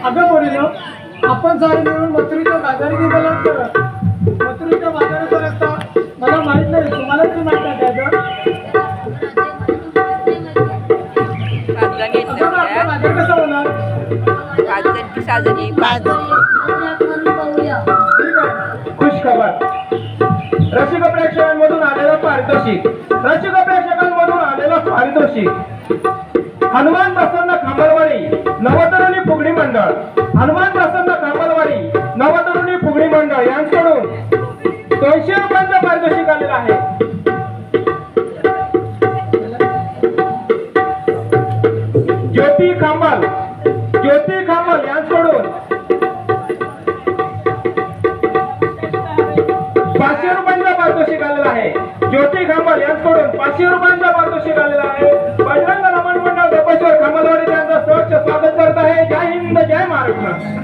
अगं बोलिलो आपण सारे मिळून मथुरीच्या बाजारी गेलेलो तर मथुरीच्या बाजाराचा रस्ता मला माहित नाही, तुम्हाला तरी माहित आहे त्याचं? अगं मग आपला बाजार कसा होणार? खुश खबर, रसिक प्रेक्षकांमधून आलेला पारितोषिक, रसिक प्रेक्षकांमधून आलेला पारितोषिक. हनुमान प्रसन्न खांबलवाडी नवतरुणी फुगडी मंडळ, हनुमान प्रसन्न खांबलवाडी नवतरुणी फुगडी मंडळ यांच्याकडून 200 रुपयांचं पारितोषिक आलेलं आहे. ज्योती खांबल, ज्योती खांबल यांच्याकडून 500 रुपयांचा पारितोषिक आलेला आहे. ज्योती खांबल यांच्याकडून 500 रुपयांचा पारितोषिक आलेला आहे. बजरंग रमण मंडळ गोपेश्वर खांबलवाडी यांचं सहर्ष स्वागत करत आहे. जय हिंद, जय महाराष्ट्र.